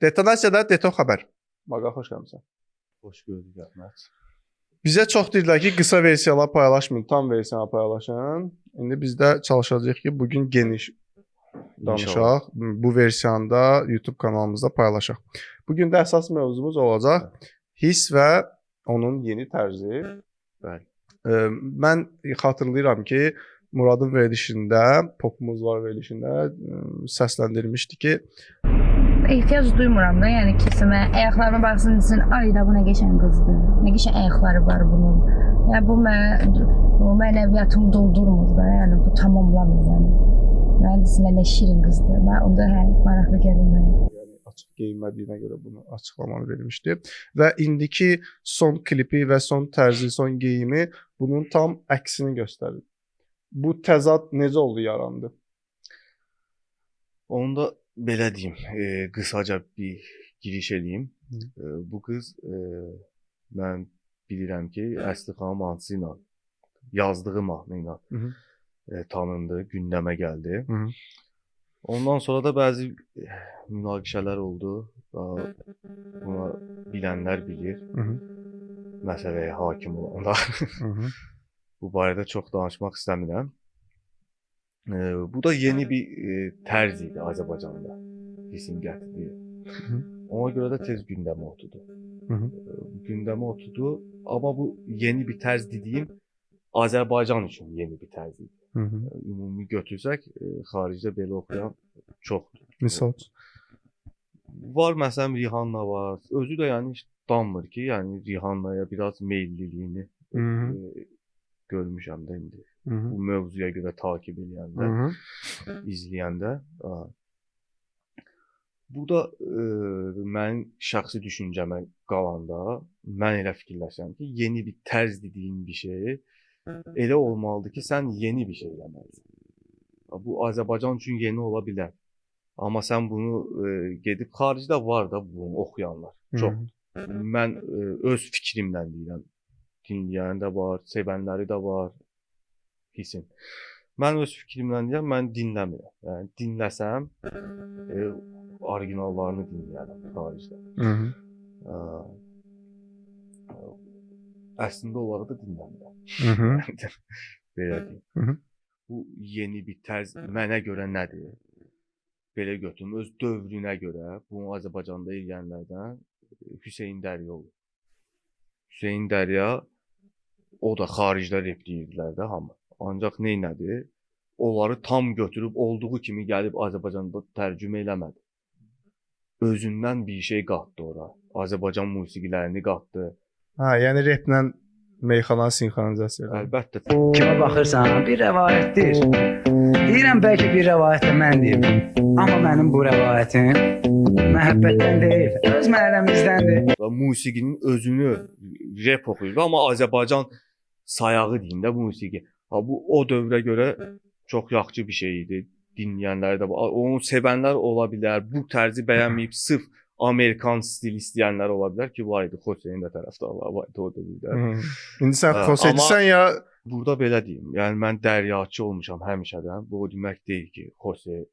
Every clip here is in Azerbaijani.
Detonasiyada Deton xəbər. Baqa, xoş gəlmişsən. Xoş gördük Əhməd. Bizə çox deyirlər ki, qısa versiyalar paylaşmayın, tam versiyalar paylaşın. İndi biz də çalışacağıq ki, bugün geniş danışaq. Bu versiyanı da YouTube kanalımızda paylaşaq. Bugün də əsas mövzumuz olacaq hiss və onun yeni tərzi. Bəli. Mən xatırlayıram ki, Muradın verilişində, Popumuz var verilişində səsləndirmişdi ki, ehtiyac duymuram da, yəni kesimə ayaqlarıma baxsın desin, ay da bu nə qəşəng qızdır, nə qəşəng ayaqları var bunun. Yəni bu mənəviyyatımı doldurmur da, yəni bu tamamlamır yəni. Mən desinlər nə şirin qızdır. Mən onda maraqlı gəlir mənə. Yəni açıq geyinmədiyinə görə bunu açıqlamanı vermişdi və indiki son klipi və son tərzi, son geyimi bunun tam əksini göstərir. Bu təzad necə oldu, yarandı? Onu da belə deyim, qısaca bir giriş edeyim. Bu qız mən bilirəm ki, əsli xanım hansı ilə, yazdığı mahnı ilə tanındı, gündəmə gəldi. Ondan sonra da bəzi münaqişələr oldu. Buna bilənlər bilir. Məsələyə hakim olanlar. Bu barədə çox danışmaq istəmirəm. Bu da yeni bir tərz idi Azərbaycanda. Hissin gətirdiyi. Ona görə də tez gündəmə oturdu. Gündəmə oturdu. Amma bu yeni bir tərz dediyim Azərbaycan üçün yeni bir tərz idi. Ümumi götürsək, xaricdə belə oxuyan çoxdur. Misal? Var, məsələn, Rihanna var. Özü də yəni danmır ki, yəni Rihannaya biraz meylliliyini görmüşəm də indi. Bu mövzuya görə takib edəndə, izləyəndə. Bu da mənim şəxsi düşüncəmə qalanda mən elə fikirləşirəm ki, yeni bir tərz dediyin bir şey elə olmalıdır ki, sən yeni bir şey eləməlisən. Bu Azərbaycan üçün yeni ola bilər. Amma sən bunu gedib xaricdə var da bunu oxuyanlar. Çox. Mən öz fikrimdən deyirəm. Dinləyəni də var, sevənləri də var. Hissin. Mən öz fikrimdən deyirəm, mən dinləmirəm. Yəni dinləsəm orijinallarını dinləyərəm xaricdə. Əslində onları da dinləmirəm. Belə deyim. Bu yeni bir tərz mənə görə nədir? Belə götürüm, öz dövrünə görə bunu Azərbaycanda eləyənlərdən Hüseyn Dərya olur. Hüseyn Dərya o da xaricdə rep deyirdilər də hamı. Ancaq neynədir? Onları tam götürüb olduğu kimi gəlib Azərbaycanda tərcümə eləmədi. Özündən bir şey qatdı ora. Azərbaycan musiqilərini qatdı. Yəni replə meyxana sinxronizasiya. Əlbəttə. Kimə baxırsan, bir rəvayətdir. Deyirəm bəlkə bir rəvayət də mən deyim. Amma mənim bu rəvayətim məhəbbətdən deyil, öz məhəlləmizdəndir. Musiqinin özünü rep oxuyur, amma Azərbaycan sayağı deyim də musiqi. Bu o dövrə görə çox yaxşı bir şey idi. Dinləyənlər də var. Onu sevənlər ola bilər. Bu tərzi bəyənməyib sırf Amerikan stili istəyənlər ola bilər ki, var idi. Xoseyin də tərəfdarları var idi o dövrdə. İndi sən Xoseycisən ya? Burada belə deyim. Yəni mən dəryaçı olmuşam həmişədən. Bu o demək deyil ki, Xosey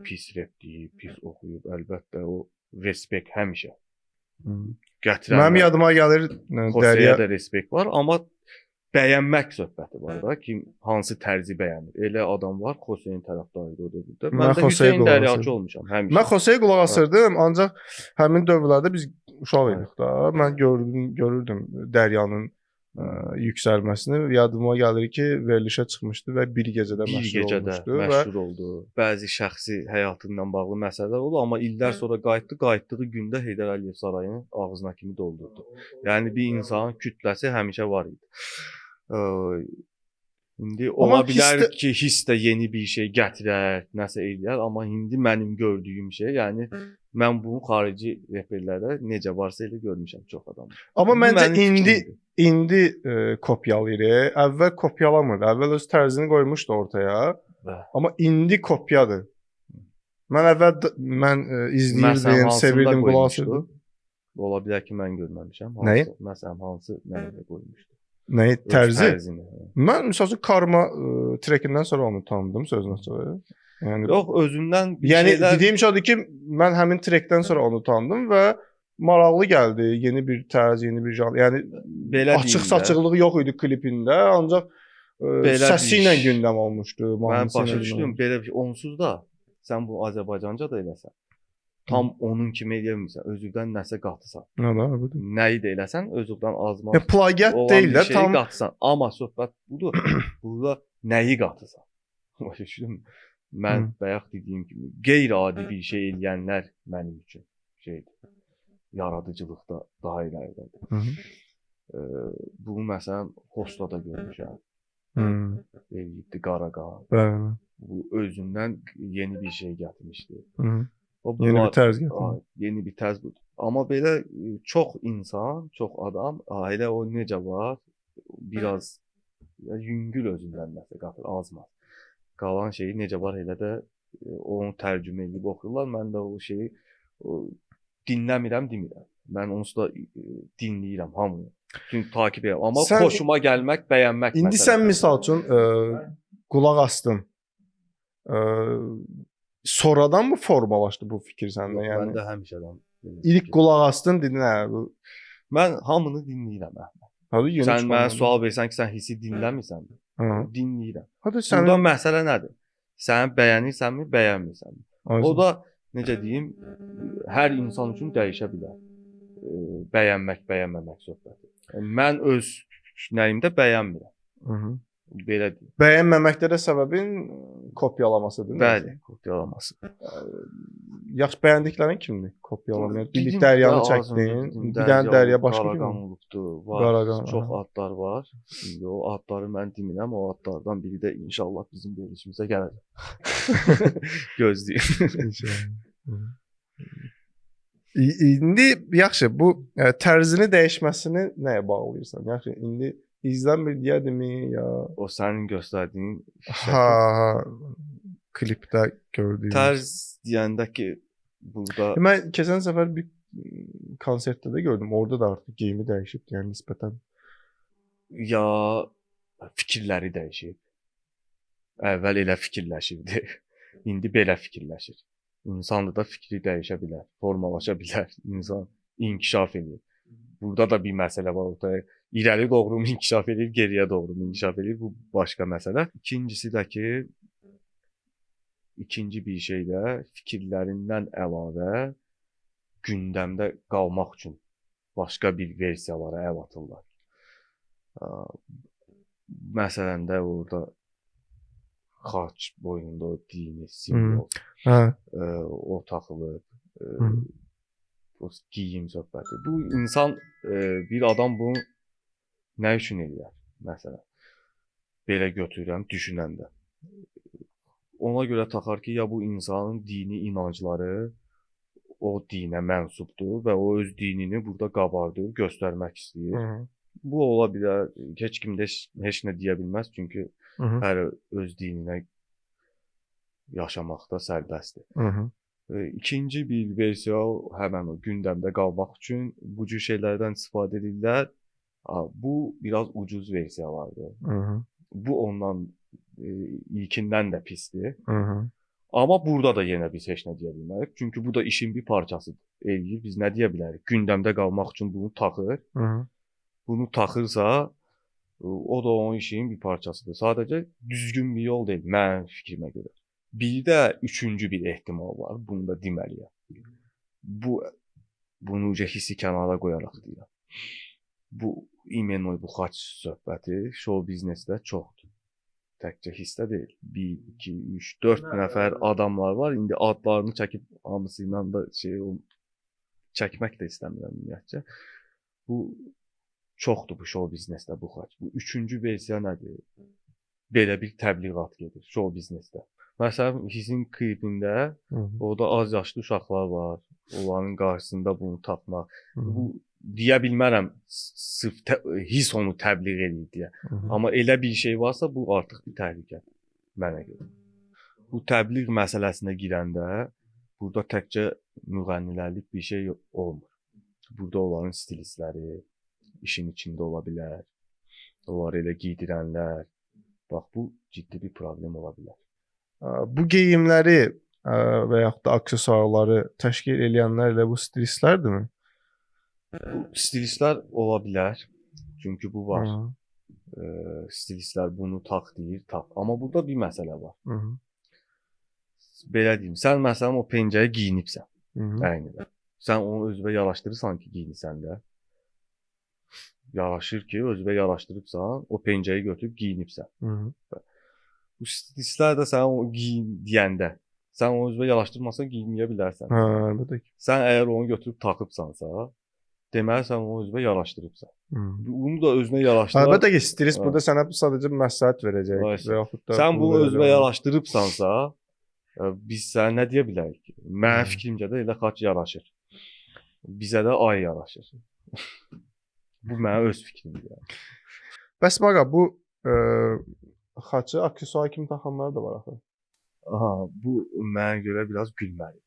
pis rep deyib, pis oxuyub. Əlbəttə o respekt həmişə. Gətirən. Mənim yadıma gəlir Xoseyyə də respekt var, amma bəyənmək söhbəti var da ki, hansı tərzi bəyənir. Elə adam var, Xoseyin tərəfdarı idi o dövrdə. Mən də Hüseyn Dəryaçı olmuşam həmişə. Mən Xoseyyə qulaq asırdım, ancaq həmin dövrlərdə biz uşaq idik da. Mən görürdüm Dəryanın yüksəlməsini. Yadıma gəlir ki, verilişə çıxmışdı və bir gecədə məşhur oldu. Bəzi şəxsi həyatından bağlı məsələlər oldu, amma illər sonra qayıtdığı gündə Heydər Əliyev sarayının ağzına kimi doldurdu. Yəni bir insanın kütləsi həmişə var idi. İndi ola bilər ki, hiss də yeni bir şey gətirər, nəsə eləyər, amma indi mənim gördüyüm şey, yəni mən bunu xarici reperlərdə necə varsa elə görmüşəm çox adam. Amma məncə indi kopyalayır. Əvvəl kopyalamırdı. Əvvəl öz tərzini qoymuşdu ortaya. Amma indi kopyadır. Mən izləyirdim, sevirdim, qulaq asırdım. Ola bilər ki, mən görməmişəm. Nəyi? Məsələn, hansı nəyə qoymuşdu? Nəyi? Tərzi? Mən, misal üçün, Karma trekindən sonra onu tanıdım, sözünə sonra. Yəni Yox, özündən bir yəni şeylər dediyim şey odur ki, mən həmin trekdən sonra onu tanıdım və maraqlı gəldi. Yeni bir tərz, yeni bir janr. Yəni belə açıq deyim də, saçıqlığı yox idi klipində, ancaq Belə səsi bir ilə iş. gündəm olmuşdu, mən mahnısı başa ilə düşdüm, gündəm. belə bir onsuz da sən bu Azərbaycanca da eləsən. Tam onun kimi eləmirsən, özündən nəsə qatısan. Nə da budur. Nəyi də eləsən, özündən azmaq. Ya plagiat olan deyil bir də, şeyi tam qatısan. Amma söhbət budur. Burada nəyi qatısan? Başa düşdün? Mən Hı. bayaq dediyim kimi qeyri-adi bir şey eləyənlər mənim üçün şeydir. Yaradıcılıqda daha irəlidədir. Hı -hı. Bunu məsələn Hosta da görmüşəm. Hı. Eləyibdi Qaraqan. Bəli. Bu özündən yeni bir şey gətirmişdi. Hı -hı. O Yeni bunlar- bir tərz gətirdi. Yeni bir tərz budur. Amma belə çox insan, çox adam, elə o necə var? Biraz yüngül özündən nəsə qatır, azmaz. Qalan şeyi necə var elə də onu tərcümə edib oxuyurlar. Mən də o şeyi dinləmirəm, demirəm. Mən onsuz da dinləyirəm hamını. Çünki takib edirəm. Amma Sən- xoşuma gəlmək, bəyənmək İndi sən misal üçün qulaq astın. Sonradan mı formalaşdı bu fikir səndə? Mən Yəni də həmişədən ilk qulaq astın, dedin hə, bu mən hamını dinləyirəm. hadi yeni Sən mənə çıxan- sual versən ki, sən hissi dinləmirsən? Hə. Dinləyirəm. Hadi sən Burada məsələ nədir? Sən bəyənirsənmi, bəyənmirsənmi? O da necə deyim, hər insan üçün dəyişə bilər. Bəyənmək, bəyənməmək söhbəti. Yəni, mən öz nəyimdə bəyənmirəm. Hı-hı. Belə deyim. Bəyənməməkdə də səbəbin kopyalamasıdır. Bəli, kopyalaması. Yaxşı bəyəndiklərin kimdir? Kopyalamaya. Dedim Bir Dəryanı də, çəkdin. ağzımda Bir dənə Dərya başqa Qaraqan kim? olubdu. Var. Qaraqan, Çox aha. adlar var. İndi o adları mən demirəm. O adlardan biri də inşallah bizim verilişimizə gələcək. Gözləyim. İndi yaxşı, bu tərzini dəyişməsini nəyə bağlayırsan? Yaxşı, indi izlənmir deyədimi ya O sənin göstərdiyin ha klipdə gördüyüm. tərz deyəndə ki, burada Mən keçən səfər bir konsertdə də gördüm. Orada da artıq geyimi dəyişib, yəni nisbətən. ya fikirləri dəyişib. Əvvəl elə fikirləşirdi. İndi belə fikirləşir. İnsanda da fikri dəyişə bilər, formalaşa bilər. İnsan inkişaf edir. Burada da bir məsələ var ortaya. İrəli doğru mu inkişaf edir, geriyə doğru mu inkişaf edir? Bu başqa məsələ. İkincisi də ki, ikinci bir şey də fikirlərindən əlavə gündəmdə qalmaq üçün başqa bir versiyalara əl atırlar. Məsələn də orada xaç boynunda o dini simvol Hə. o taxılıb, Hı. o geyim söhbəti. Bu insan bir adam bunu nə üçün eləyər? Məsələn, belə götürürəm düşünəndə. Ona görə taxar ki, ya bu insanın dini inancları o dinə mənsubdur və o öz dinini burada qabardır, göstərmək istəyir. Hı. Bu ola bilər. Heç kim də heç nə deyə bilməz, çünki Hı. hər öz dininə yaşamaqda sərbəstdir. Hı. İkinci bir versiya həmin o gündəmdə qalmaq üçün bu cür şeylərdən istifadə edirlər. Bu biraz ucuz versiyalardır. Hı. Bu ondan ilkindən də pisdir. Hı. Amma burada da yenə biz heç nə deyə bilmərik. Çünki bu da işin bir parçasıdır. Eləyir, biz nə deyə bilərik? Gündəmdə qalmaq üçün bunu taxır. Hı. Bunu taxırsa, o da onun işinin bir parçasıdır. Sadəcə düzgün bir yol deyil, mənim fikrimə görə. Bir də üçüncü bir ehtimal var. Bunu da deməliyəm. Bunu hissi kənara qoyaraq deyirəm. Bu imенно bu xaç söhbəti show biznesdə çoxdur. Təkcə hissdə deyil. 1, 2, 3, 4 nəfər adamlar var. İndi adlarını çəkib hamısı ilə də çəkmək də istəmirəm ümumiyyətcə. Bu çoxdur bu show biznesdə bu xaç. Bu üçüncü versiya nədir? Belə bir təbliğat gedir show biznesdə. Məsələn, Hissin klipində orada az yaşlı uşaqlar var. Onların qarşısında bunu tapmaq. Bu deyə bilmərəm sırf hiss onu təbliğ edir deyə. Amma elə bir şey varsa bu artıq bir təhlükədir mənə görə. Bu təbliğ məsələsinə girəndə burada təkcə müğənnilərlik bir şey olmur. Burada onların stilistləri işin içində ola bilər. Onları elə giydirənlər. Bax bu ciddi bir problem ola bilər. Bu geyimləri və yaxud da aksesuarları təşkil edənlər elə bu stilistlərdirmi? Stilistlər ola bilər. Çünki bu var. Hı. Stilistlər bunu tax deyir, tax. Amma burada bir məsələ var. Hı. Belə deyim, sən məsələn o pencəyi geyinibsən. Hı. Əynilə. Sən onu özünə yaraşdırırsan ki, geyinirsən də. Yaraşır ki, özünə yaraşdırıbsan, o pencəyi götürüb geyinibsən. Hı. Bu stilistlər də sən o geyin deyəndə, sən onu özünə yaraşdırmasan geyinməyə bilərsən. Hə, əlbəttə ki. Sən əgər onu götürüb taxıbsansa, deməli sən onu özünə yaraşdırıbsan. Hı. Bunu da özünə yaraşdır. Əlbəttə ki, stilist burada sənə sadəcə məsləhət verəcək Aynen. və yaxud da sən bunu özünə yaraşdırıbsansa, biz sənə nə deyə bilərik ki? Mənim fikrimcə də elə xaç yaraşır. Bizə də ay yaraşır. Bu mənim öz fikrimdir yəni. Bəs Maqa bu xaçı aksesuar kimi taxanlar da var axı. Aha, bu mənə görə biraz gülməli.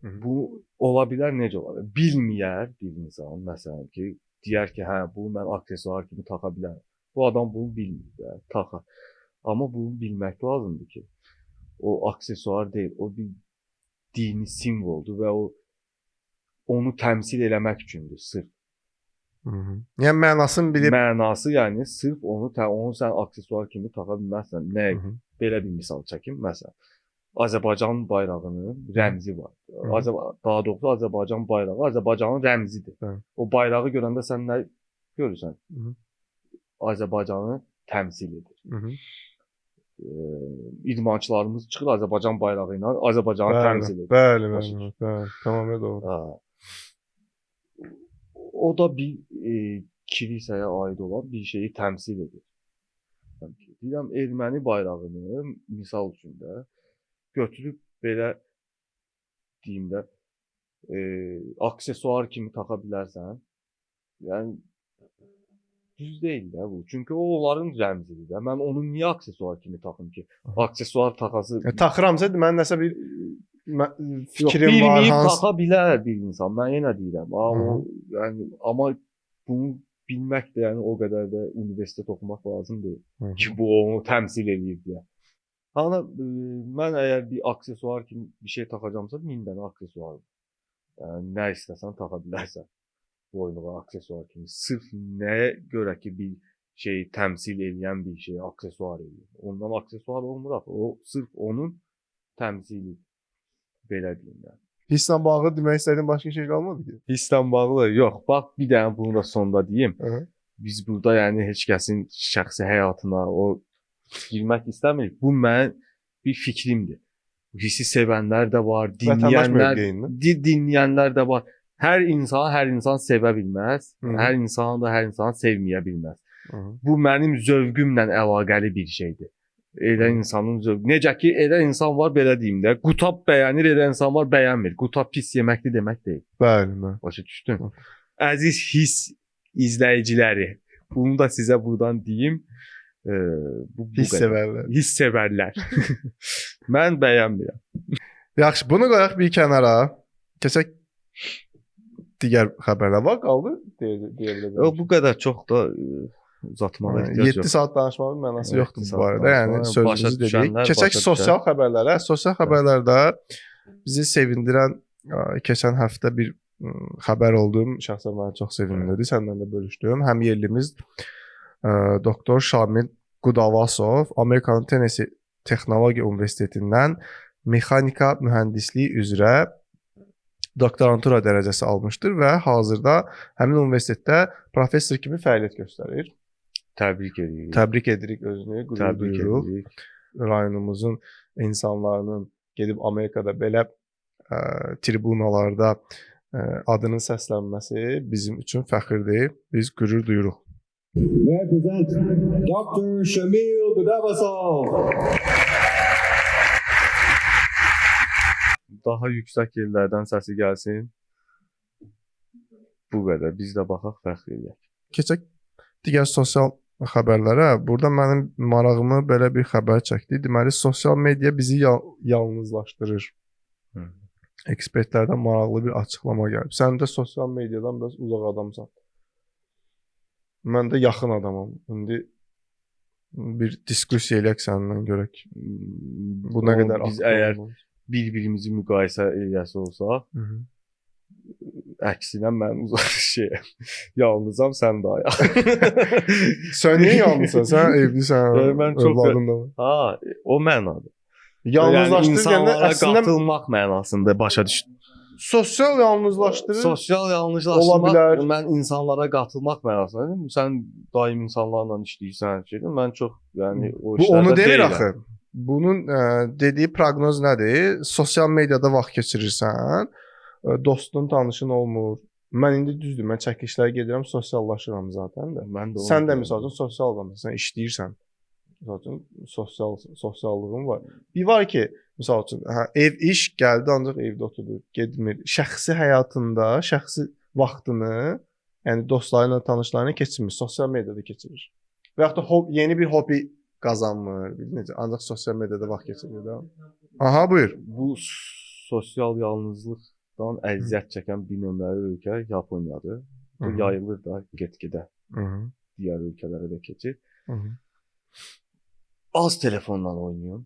Hı. Bu ola bilər, necə ola bilər? Bilməyər bir insan məsələn ki, deyər ki, hə, bunu mən aksesuar kimi taxa bilərəm. Bu adam bunu bilmir, taxar. Amma bunu bilmək lazımdır ki, o aksesuar deyil, o bir dini simvoldur və onu təmsil eləmək üçündür sırf. Yəni mənasını bilib Mənası, yəni sırf onu sən aksesuar kimi taxa bilməzsən. Nə? Belə bir misal çəkim. Məsələn, Azərbaycan bayrağının rəmzi var. Daha doğrusu Azərbaycan bayrağı Azərbaycanın rəmzidir. Hı. O bayrağı görəndə sən nə görürsən? Hı. Azərbaycanı təmsil edir. Hı. İdmançılarımız çıxır Azərbaycan bayrağı ilə Azərbaycanı təmsil edir. Bəli, tamamilə doğru. Ha. O da bir kilisəyə aid olan bir şeyi təmsil edir. Deyirəm, erməni bayrağını misal üçün də götürüb belə deyim də aksesuar kimi taxa bilərsən. Yəni düz deyil də bu. Çünki o onların rəmzidir də. Mən onu niyə aksesuar kimi taxım ki? Aksesuar taxası Taxıramsa deməli nəsə bir fikrim var, bilməyib hansı taxa bilər bir insan. Mən yenə deyirəm. Yəni amma bunu bilmək də yəni o qədər də universitet oxumaq lazım deyil ki, bu onu təmsil eləyir deyə. Hani mən əgər bir aksesuar kimi bir şey taxacamsa 1000 dənə aksesuar. Yəni nə istəsən taxa bilərsən. Boynuğa aksesuar kimi. Sırf nəyə görə ki bir şey təmsil edən bir şey aksesuar eləyir. Ondan aksesuar olmur axı. O sırf onun təmsili. Belə deyim yəni. hisslə bağlı demək istədiyin başqa şey qalmadı ki? Hisslə bağlı yox. Bax bir dənə bunu da sonda deyim. Hı. Biz burada yəni heç kəsin şəxsi həyatına o girmək istəmirik. Bu mənim bir fikrimdir. Bu hissi sevənlər də var, dinləyənlər də var. Hər insan sevə bilməz. Hər insan da hər insanı sevməyə bilməz. Bu mənim zövqümlə əlaqəli bir şeydir. Elə insanın zövqü. Necə ki, elə insan var, belə deyim də, qutab bəyənir, elə insan var, bəyənmir. Qutab pis yeməkli demək deyil. Bəli. Başa düşdün? Əziz hiss izləyiciləri, bunu da sizə buradan deyim. Hiss sevərlər. Hiss sevərlər. Mən bəyənmirəm. Yaxşı, bunu qoyaq bir kənara. Keçək digər xəbərlər var, qaldı deyə bilərəm. Bu qədər çox da uzatmağa ehtiyac yox. 7 saat danışmağın mənası yoxdur bu barədə. Yəni sözümüzü dedik. Keçək sosial xəbərlərə. Sosial xəbərlərdə bizi sevindirən keçən həftə bir xəbər oldu. Şəxsən məni çox sevindirdi. Səndən də bölüşdüm. Həm yerlimiz doktor Şamil Qudavasov Amerikanın Tennessee Texnologiya Universitetindən mexanika mühəndisliyi üzrə doktorantura dərəcəsi almışdır və hazırda həmin universitetdə professor kimi fəaliyyət göstərir. Təbrik edirik. Təbrik edirik özünü, qürur duyuruq. Rayonumuzun insanlarının gedib Amerikada belə tribunalarda adının səslənməsi bizim üçün fəxirdir. Biz qürur duyuruq. May I present Dr. Shamil Qudavasov. Daha yüksək yerlərdən səsi gəlsin. Bu qədər. Biz də baxaq, fəxr edək. Keçək digər sosial xəbərlərə. Burada mənim marağımı belə bir xəbər çəkdi. Deməli, sosial media bizi yalnızlaşdırır. Ekspertlərdən maraqlı bir açıqlama gəlib. Sən də sosial mediadan biraz uzaq adamsan. Mən də yaxın adamam. İndi bir diskussiya eləyək səndən görək. Bu nə qədər biz aktual əgər olur. bir-birimizi müqayisə eləyəsi olsaq, Hı -hı. əksinə mən yalnızam, sən də ayaq. Sən niyə yalnızsan? Sən evlisən, Mən çox- övladın da var. Ha, o mənada. Yalnızlaşdırır yəni insanlara əslində qatılmaq mənasında başa düşdüm. sosial yalnızlaşdırır. Sosial Ola yanlışlaşdırmaq, bilər. mən insanlara qatılmaq mənasında. Deyim, sən daim insanlarla işləyirsən, mən çox, yəni o Bu işlərdə onu demir deyiləm. axı. Bunun dediyi proqnoz nədir? Sosial mediada vaxt keçirirsən, dostun, tanışın olmur. Mən indi düzdür, mən çəkilişlərə gedirəm, sosiallaşıram zaten də. Mən də onu Sən də deyirəm. məsəl üçün sosial adamsan, işləyirsən. Məsəl üçün sosiallığın var. Bir var ki, məsəl üçün, ev iş gəldi ancaq evdə oturur, getmir. Şəxsi həyatında, şəxsi vaxtını, yəni dostlarıyla, tanışlarıyla keçirmir, sosial mediada keçirir. Və yaxud da yeni bir hobi qazanmır, necə? Ancaq sosial mediada vaxt keçirir də. Aha, buyur. Bu sosial yalnızlıqdan əziyyət çəkən bir nömrəli ölkə Yaponiyadır. Bu Hı -hı. yayılır da get-gedə Hı -hı. digər ölkələrə də keçir. Hı -hı. Az telefonla oynayın.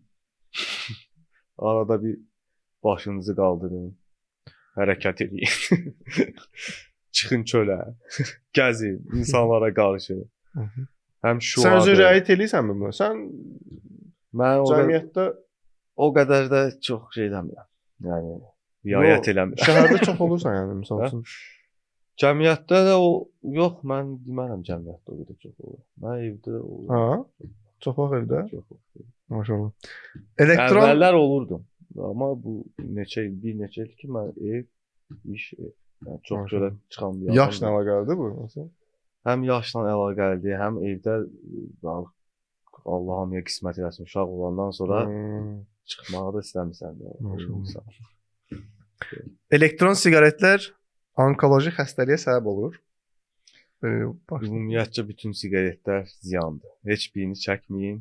Arada bir başınızı qaldırın. Hərəkət edin. Çıxın çölə. Gəzin, insanlara qarışın. Hı -hı. Həm Sən özün şuadır. riayət eləyirsənmi buna? Sən Mən cəmiyyətdə o qədər də çox şey eləmirəm. Yəni riayət eləmirəm. şəhərdə çox olursan yəni məsəl üçün. Cəmiyyətdə də o yox, mən demərəm cəmiyyətdə o qədər çox olur. Mən evdə olur. Ha? Çox vaxt evdə. Çox olur. Maşallah. Elektron Əvvəllər olurdum. Amma bu bir neçə il ki mən ev, iş, ev. Yəni çox Maşallah. görə çıxan bir yaşla adamdım. əlaqəlidir bu məsələn. Həm yaşla əlaqəlidir, həm evdə Allah hamıya qismət eləsin. Uşaq olandan sonra çıxmağı da istəmirsən də. Maşallah. Elektron siqaretlər onkoloji xəstəliyə səbəb olur. Ümumiyyətcə bütün siqaretlər ziyandır. Heç birini çəkməyin.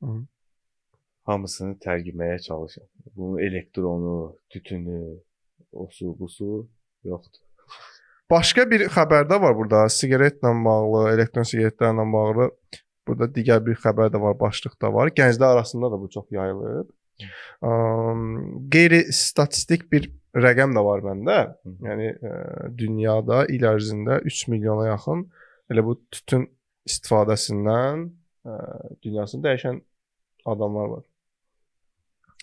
Hı. Hamısını tərgiməyə çalışın. Bunun elektronu, tütünü, osu, busu yoxdur. Başqa bir xəbər də var burada. Siqaretlə bağlı, elektron siqaretlərlə bağlı. Burada digər bir xəbər də var, başlıq da var. Gənclər arasında da bu çox yayılıb. Qeyri-statistik bir rəqəm də var məndə. Yəni dünyada il ərzində 3 milyona yaxın elə bu tütün istifadəsindən dünyasını dəyişən adamlar var.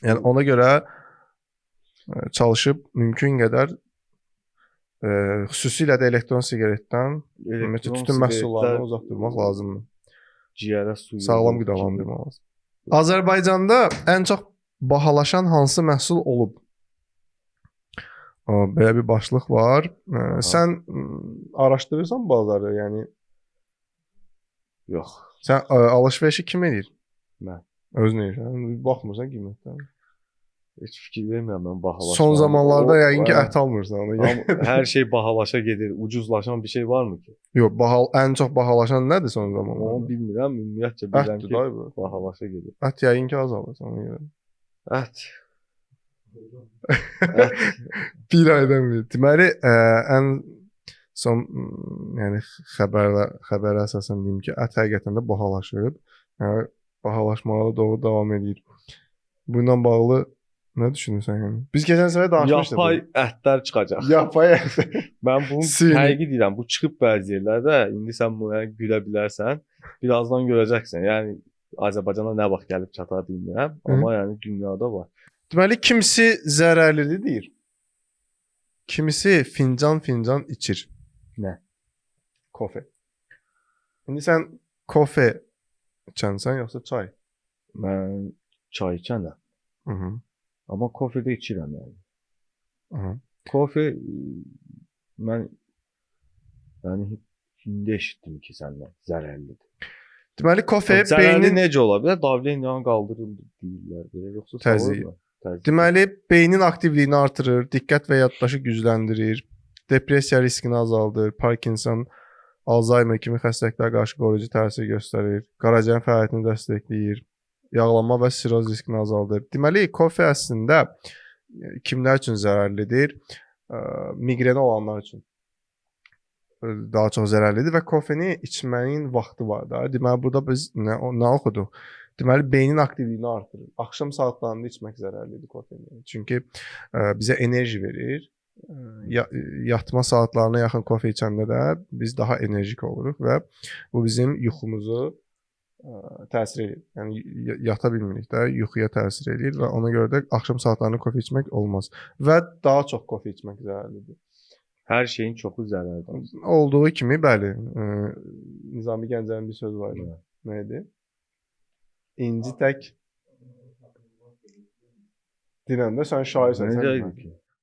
Yəni ona görə çalışıb mümkün qədər xüsusilə də elektron siqaretdən ümumiyyətlə tütün məhsullarını uzaq durmaq lazımdır. Ciyərə suyu. Sağlam qidalandırmaq lazım. Azərbaycanda ən çox bahalaşan hansı məhsul olub? Belə bir başlıq var. Sən araşdırırsan bazarı, yəni yox. sən alış-verişi kim edir? Mən. Özün edirsən, baxmırsan qiymətdən. Heç fikir vermirəm mən bahalaşma. Son zamanlarda yəqin ki ət almırsan ona görə. Hər şey bahalaşa gedir. Ucuzlaşan bir şey varmı ki? Yox, ən çox bahalaşan nədir son zamanlarda? Onu bilmirəm. Ümumiyyətcə bilirəm Ətdir ki, day bu. bahalaşa gedir. Ət yəqin ki azalır ona görə. Ət. Bir aydan bir. Deməli, ən son yəni xəbərə əsasən deyim ki, ət həqiqətən də bahalaşıb. Yəni bahalaşmağa doğru davam edir. Bununla bağlı nə düşünürsən yəni? Biz keçən səfər danışmışdıq. Yapay ətlər çıxacaq. Yapay ət. Mən bunu həqiqi deyirəm. Bu çıxıb bəzi yerlərdə. İndi sən buna gülə bilərsən. Birazdan görəcəksən. Yəni Azərbaycana nə vaxt gəlib çatar bilmirəm, amma yəni dünyada var. Deməli kimisi zərərlidir deyir. Kimisi fincan içir. Nə? Kofe. İndi sən kofe içənsən yoxsa çay? Mən çay içənəm. Mhm. Amma kofe də içirəm yəni. Mhm. Kofe mən yəni indi eşitdim ki, səndən zərərlidir. Deməli kofe Zərərli beynin necə ola bilər? Davleniyanı qaldırılır deyirlər belə, yoxsa Təzyiq. sağır mı? Təzyiq. Deməli beynin aktivliyini artırır, diqqət və yaddaşı gücləndirir, depressiya riskini azaldır, Parkinson, Alzheimer kimi xəstəliklərə qarşı qoruyucu təsir göstərir, qaraciyərin fəaliyyətini dəstəkləyir, yağlanma və siroz riskini azaldır. Deməli kofe əslində kimlər üçün zərərlidir? Miqreni olanlar üçün. daha çox zərərlidir və kofeni içməyin vaxtı var da. Deməli burada biz nə oxuduq? Deməli beynin aktivliyini artırır. Axşam saatlarında içmək zərərlidir kofeni. Çünki bizə enerji verir. Yatma saatlarına yaxın kofe içəndə də biz daha enerjik oluruq və bu bizim yuxumuzu təsir edir. Yəni yata bilmirik də, yuxuya təsir edir və ona görə də axşam saatlarında kofe içmək olmaz və daha çox kofe içmək zərərlidir. Hər şeyin çoxu zərərlidir. Olduğu kimi, bəli, Nizami Gəncənin bir sözü var idi. Nə idi? İnci tək dinəndə sən şairsən.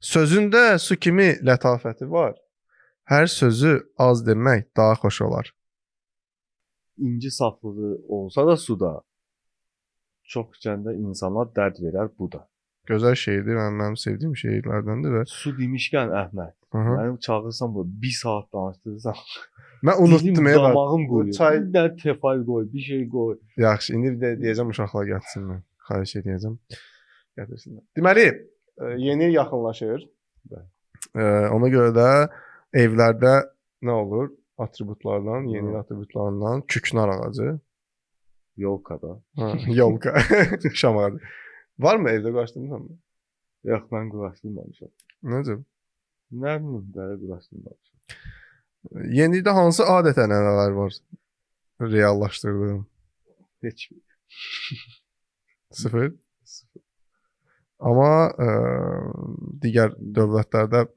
Sözündə su kimi lətafəti var. Hər sözü az demək daha xoş olar. İnci saflığı olsa da suda çox içəndə insanlar dərd verər bu da. Gözəl şeirdir, mənim sevdiyim şeirlərdəndir və Su demişkən Əhməd, mənim çağırsan bu 1 saat danışdırırsan. Mən unutdum damağım qoyur. Çay Bir də tefal qoy, bir şey qoy. Yaxşı, indi bir də deyəcəm uşaqlar gətirsinlər. Xahiş edəcəm. Gətirsinlər. Deməli, yeni il yaxınlaşır. Ona görə də evlərdə nə olur? Atributlardan, yeni il atributlarından küknar ağacı, Yolkada. yolka, şam ağacı. Varmı evdə quraşdırmısan mı? Yox, mən quraşdırmamışam. Necə? Nə bilim, belə quraşdırmamışam. Yeni ildə hansı adət-ənənələr var reallaşdırdığın? Heç bir. Sıfır. Amma digər dövlətlərdə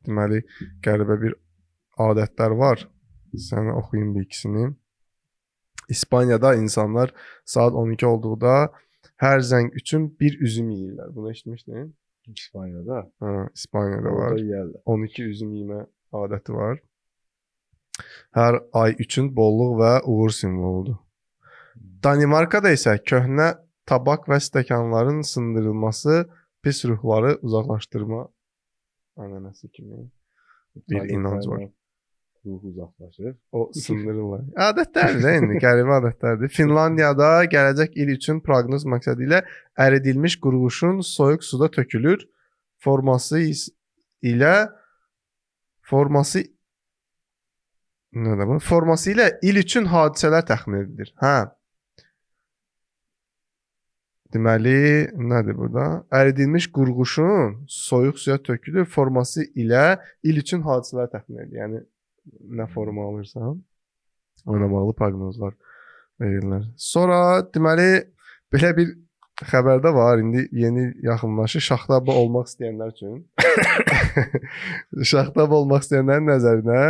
deməli qəribə bir adətlər var. Sənə oxuyum bir ikisini. İspaniyada insanlar saat 12 olduqda hər zəng üçün bir üzüm yeyirlər. Bunu eşitmişdin? İspaniyada. İspaniyada var. Orada yeyirlər. 12 üzüm yemə adəti var. Hər ay üçün bolluq və uğur simvoludur. Danimarkada isə köhnə tabak və stəkanların sındırılması pis ruhları uzaqlaşdırma ənənəsi kimi bir inanc var. Ruh uzaqlaşır. O sındırırlar. Adətlərdir də indi, qəribə adətlərdir. Finlandiyada gələcək il üçün proqnoz məqsədi ilə əridilmiş qurğuşun soyuq suda tökülür. Forması ilə il üçün hadisələr təxmin edilir. Deməli, nədir burada? Əridilmiş qurğuşun soyuq suya tökülür, forması ilə il üçün hadisələr təxmin edir. Yəni, nə forma alırsan, ona bağlı proqnozlar verirlər. Sonra, deməli, belə bir xəbərdə var, indi yeni yaxınlaşır, şaxtabı olmaq istəyənlər üçün. Şaxtabı olmaq istəyənlərin nəzərinə,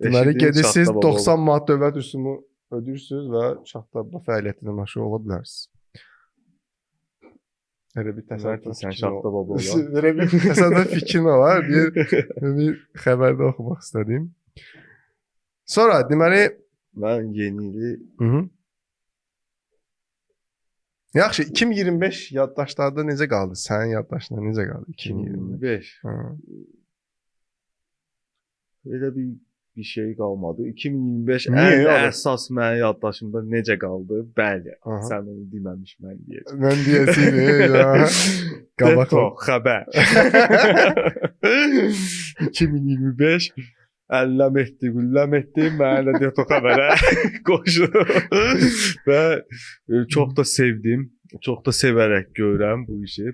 deməli, gedirsiniz, 90 manat dövlət rüsumu ödürsünüz və şaxtabla fəaliyyətinə məşğul ola bilərsiniz. Elə bir təsəvvür sən şaxta baba olar. Elə bir təsəvvür fikrim var. Bir xəbərdə oxumaq istədim. Sonra deməli mən yeni ili Yaxşı, 2025 yaddaşlarda necə qaldı? Sənin yaddaşında necə qaldı 2025? Elə bir şey qalmadı. 2025 ən əsas mənim yaddaşımda necə qaldı? Bəli. Sən onu deməmiş mən deyəcəm. Mən deyəcəyim. Deto xəbər. 2025 əlləm etdi, gülləm etdi. Mənə Deto xəbərə qoşdu. Və çox da sevdim. Çox da sevərək görürəm bu işi.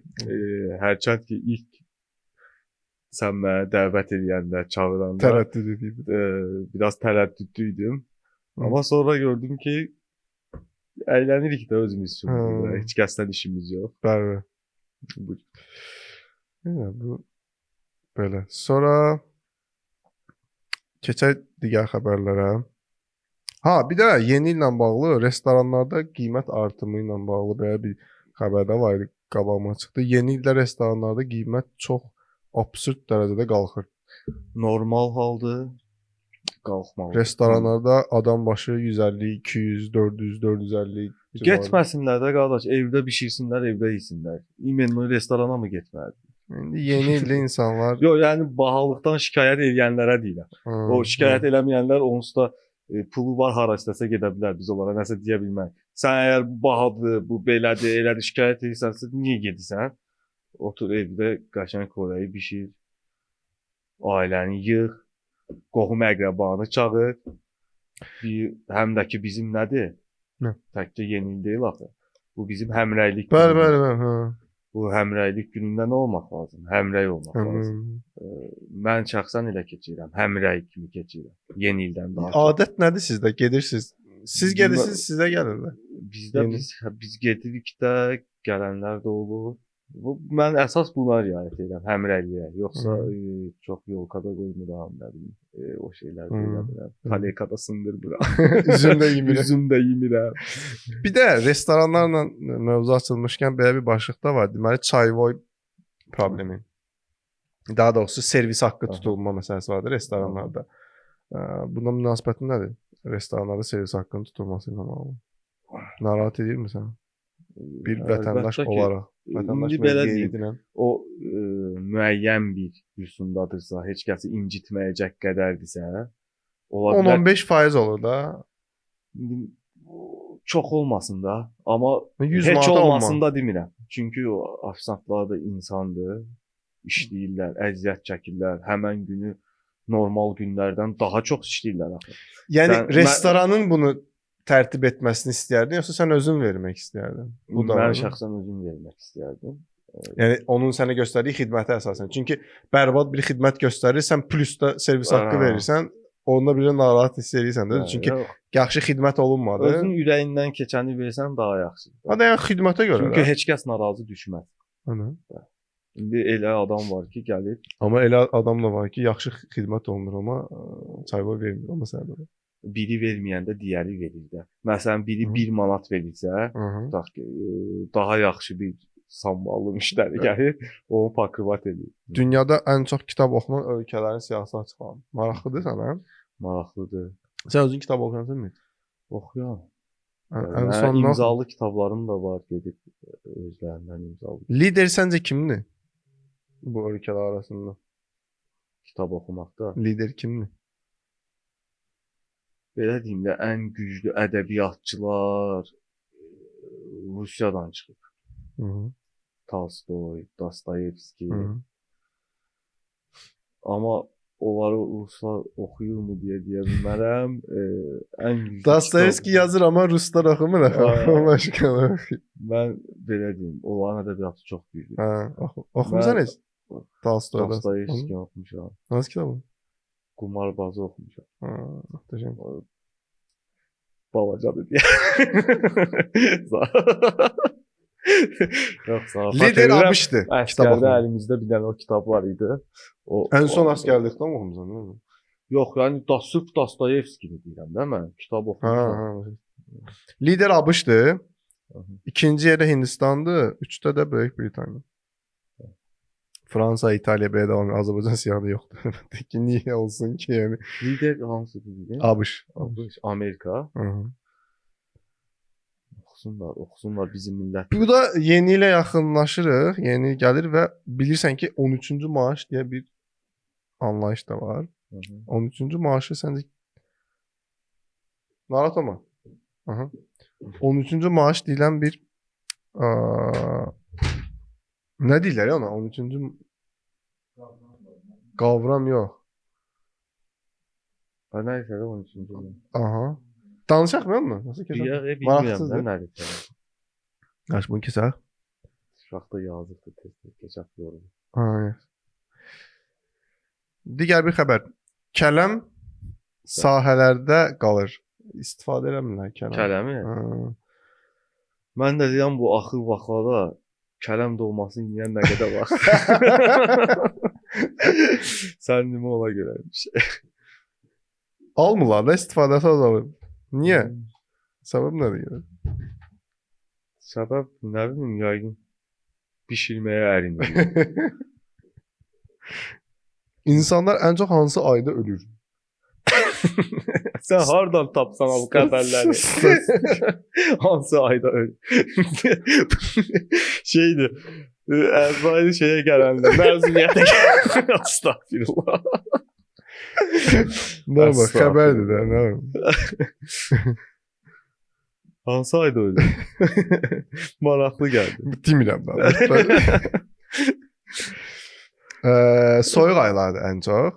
Hərçənd ki ilk sən mənə dəvət edəndə, çağıranda tərəddüd edirdim. Biraz tərəddüdlü idim. Amma sonra gördüm ki əylənirik də özümüz üçün. Heç kəsdən işimiz yox. Bəli. Bu belə. Sonra keçək digər xəbərlərə. Bir də yeni illə bağlı restoranlarda qiymət artımı ilə bağlı belə bir xəbər də var idi, qabağıma çıxdı. Yeni ildə restoranlarda qiymət çox absurd dərəcədə qalxır. Normal haldır, qalxmalı. Restoranlarda adam başı 150, 200, 400, 450. Getməsinlər də qardaş, evdə bişirsinlər, evdə yesinlər. İmенно restorana mı getməlidir? İndi yeni ildə insanlar... Yox, yəni bahalıqdan şikayət edənlərə deyirəm. O şikayət eləməyənlər onsuz da pulu var, hara istəsə gedə bilər, biz onlara nəsə deyə bilmək. Sən əgər bahadır, bu belədir, elədir, şikayət edirsənsə, niyə gedirsən? Otur evdə qəşəng xörəyi bişir, ailəni yığ, qohum əqrəbanı çağır. Həm də ki bizim nədir? Nə? Təkcə yeni il deyil axı. Bu bizim həmrəylik Bəli, günüdür. bəli, bəli. Hə. Bu həmrəylik günündə nə olmaq lazım? Həmrəy olmaq lazım. Mən şəxsən elə keçirirəm. Həmrəy kimi keçirirəm. Yeni ildən daha. Adət nədir sizdə? Gedirsiniz. Siz gedirsiniz, sizə gəlirlər. Bizdə Yeni. biz gedirik də gələnlər də olur. Mən əsas buna riayət edirəm, həmrəyliyə. Yoxsa çox yolkada qoymuram, nə bilim, o şeylər deyirəm. Talekada sındırmıram. Üzüm də yemirəm. Üzüm də yemirəm. Bir də restoranlarla mövzu açılmışkən belə bir başlıqda var. Deməli çayvoy problemi. Daha doğrusu servis haqqı tutulma məsələsi vardır restoranlarda. Buna münasibətin nədir? Restoranlarda servis haqqının tutulması ilə bağlı. Narahat edirmi səni? Bir vətəndaş olaraq. Vətəndaş belə mövqeyidir. O müəyyən bir üsundadırsa, heç kəsi incitməyəcək qədərdirsə, ola bilər 10-15% olur da. çox olmasın da, amma 100 heç manata olmasın olmaz. da demirəm. Çünki o ofisantlar da insandır, işləyirlər, əziyyət çəkirlər, həmən günü normal günlərdən daha çox işləyirlər axı. Yəni Sən- restoranın bunu tərtib etməsini istərdin, yoxsa sən özün vermək istərdin? Bu da Mən var. şəxsən özüm vermək istərdim. Yəni onun sənə göstərdiyi xidmətə əsasən. Çünki bərbad bir xidmət göstərirsən, plus da servis haqqı Aha. verirsən, onda bir narahat hiss edirsən də. Hə, Çünki yox, yaxşı xidmət olunmadı. özün ürəyindən keçəni versən daha yaxşıdır. Hə də yəni xidmətə görə. Çünki də. heç kəs narazı düşməz. Hı. İndi elə adam var ki, gəlib Amma elə adam da var ki, yaxşı xidmət olunur, amma çayvoy vermir. O məsələ də var. biri verməyəndə digəri verir də. Məsələn, biri Hı. 1 manat verirsə, Hı. tutaq ki, daha yaxşı bir samballı müştəri gəlir, onu pakıvat edir. Dünyada ən çox kitab oxunan ölkələrin siyahısına çıxan. Maraqlıdır sənə? Maraqlıdır. Sən özün kitab oxuyansan mı? Oxuyuram. Ən Mən son imzalı kitablarım da var, gedib özlərindən imzalı lider səncə kimdir? Bu ölkələr arasında kitab oxumaqda. lider kimdir? Belə deyim də, ən güclü ədəbiyyatçılar Rusiyadan çıxıb. Hı. Tolstoy, Dostoyevski. Hı. Amma onları ruslar oxuyurmu deyə bilmərəm. Ən güclü Dostoyevski kitab- yazır amma ruslar oxumur axı. Aa. O başqa. Mən belə deyim, onların ədəbiyyatı çox güclü. Hə, oxumusan Mən- heç? Tolstoyda. Dostoyevski oxumuşam, Hansı kitabı? Qumarbazı oxumuşam. Ha, möhtəşəm. Balacadır deyə. Yox, sağ ol. Lider abışdı. Kitab Əskərdə oxumu. əlimizdə bir dənə o kitab var idi. O Ən son əsgərlikdə mi oxumusan? Nə? Yox, yəni sırf Dostoyevskini deyirəm də mən. Kitab Ha, oxumuşam. ha. Lider abışdı. Hı. İkinci yerdə Hindistandır. Üçdə də Böyük Britaniya. Fransa, İtaliya belə davam edir. Azərbaycan siyahıda yoxdur. Əlbəttə ki, niyə olsun ki, yəni. Lider hansıdır dedin? Abış. Amerika. Hı -hı. Oxusunlar bizim millət. Bu da yeni ilə yaxınlaşırıq. Yeni gəlir və bilirsən ki 13-cü maaş deyə bir anlayış da var. Hı -hı. 13-cü maaşı səncə narahat olma. Aha. 13-cü maaş deyilən bir nə deyirlər ya ona? 13-cü qavram yox. Ha nəysə də 13-cü. Aha. Danışaq mı onunla? Nasıl keçər? Bilmirəm də Maraqsızdır. nədir. Qaç bunu kesək. Uşaqda yazıqdır tez-tez keçək yorulur. Ha. Yes. Digər bir xəbər. Kələm sahələrdə qalır. İstifadə eləmirlər kələm. Kələmi? Ha. Mən də deyirəm bu axır vaxtlarda kələm doğması yeyən nə qədər var. Sən demə ona görəymiş. Almırlar da istifadəsi azalır. Niyə? Səbəb nədir? Səbəb nə bilim yəqin bişirməyə ərinir. İnsanlar ən çox hansı ayda ölür? Sən hardan tapsan bu xəbərləri? Hansı ayda ölür? Şeydir. Əzrail şeyə gələndə, məzuniyyətə gələndə. Astagfirullah. Nə bax, xəbərdir də, nə var? Hansı ayda ölür? Maraqlı gəldi. Demirəm mən. Soyuq aylardır ən çox.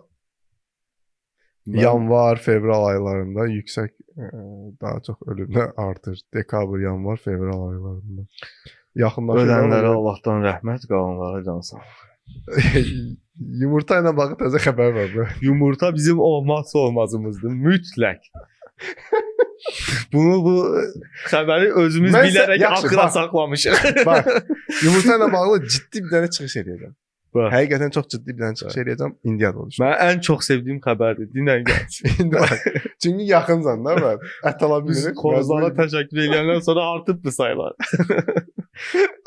Yanvar, fevral aylarında yüksək daha çox ölümlər artır. Dekabr, yanvar, fevral aylarında. Yaxınlaşır. ölənlərə Allahdan rəhmət, qalanlara can sağlıq. Yumurta ilə bağlı təzə xəbər var bu. Yumurta bizim olmazsa olmazımızdır. Mütləq. Bu xəbəri özümüz Mən bilərək yaxşı, axıra bax. saxlamışıq. Bax, yumurta ilə bağlı ciddi bir dənə çıxış edəcəm. Bax. Həqiqətən çox ciddi bir dənə çıxış edəcəm. İndiya da oluşur. Mən ən çox sevdiyim xəbərdir. Dinən gəlsin. İndi bax. Çünki yaxınsan da mən. Ət ala Biz bilirik. Kozlara təşəkkür edəndən sonra artıbdı sayılar.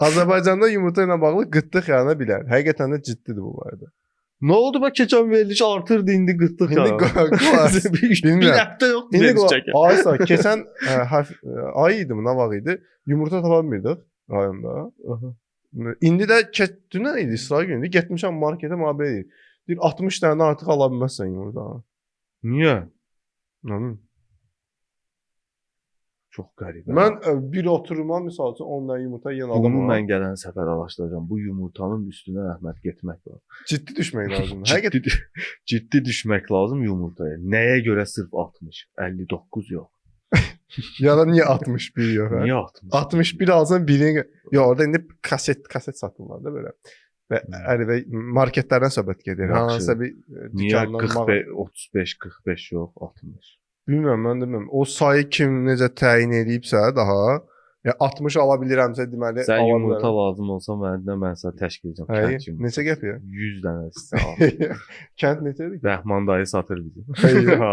Azərbaycanda yumurta ilə bağlı qıtlıq yana bilər. Həqiqətən də ciddidir bu barədə. Nə oldu bə keçən veriliş artırdı indi qıtlıq İndi ya. qulaq. Bir Bilmirəm. həftə yox İndi veriliş çəkir. aysa keçən ay idi mi, nə vaxt idi? Yumurta tapa bilmirdik rayonda. İndi də dünən idi, İsrail günü idi. Getmişəm marketə mühabirə edir. Deyir 60 dənə artıq ala bilməzsən yumurta. Niyə? Nə bilim. Çox qəribə. Mən bir oturuma misal üçün 10 dənə yumurta yeyən bunu adamam. mən gələn səfər araşdıracağam. Bu yumurtanın üstünə rəhmət getmək lazım. Ciddi düşmək lazımdır. Həqiqətən Ciddi düşmək lazım yumurtaya. Nəyə görə sırf 60? 59 yox. ya da niyə 61 yox? Hə? Niyə 60? 61 alsan birini ya orada indi kaset satırlar da belə. Və əlbəttə marketlərdən söhbət gedir. Yaxşı. Hansısa bir Niyə dükandan 35 45 yox 60? bilmirəm, mən demirəm. O sayı kim necə təyin edibsə daha ya 60 ala bilirəmsə deməli Sən ala yumurta bilərəm. lazım olsa mən sənə təşkil edəcəm. Həqiqi? Kənd yumurtası. Neçə qəpiyə? 100 dənə sizə al. Kənd neçədir? Rəhman dayı satır bizi. Həqiqi? Ha,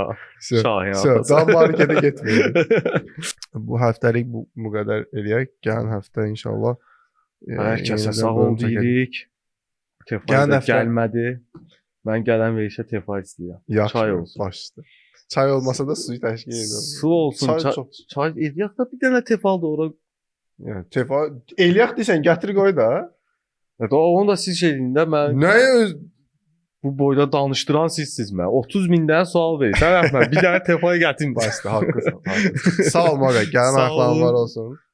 Sö- Şahin sö- atası. Daha marketə getməyirik. Bu həftəlik bu qədər eləyək. Gələn həftə inşallah Hər kəsə yenidən sağ bölüm ol çəkəcəyik. deyirik. Gələn Tefayda həftə- gəlmədi. Mən gələn verişə tefay istəyirəm. Yaxşı, Çay olsun. Baş üstə. Çay olmasa da suyu təşkil edirəm. Su olsun. Çay çox. Çay eləyək də bir dənə tefal da ora. Yəni tefa eləyək desən gətir qoy da. Onu da siz şey deyin də mən Nəyə öz bu boyda danışdıran sizsiz mən. 30 min dənə sual verir. Sən Əhməd bir dənə tefay gətirin. başda haqqısan. Haqqısan. Sağ ol Maqa. Gələn Sağ ayaqların olun. var olsun.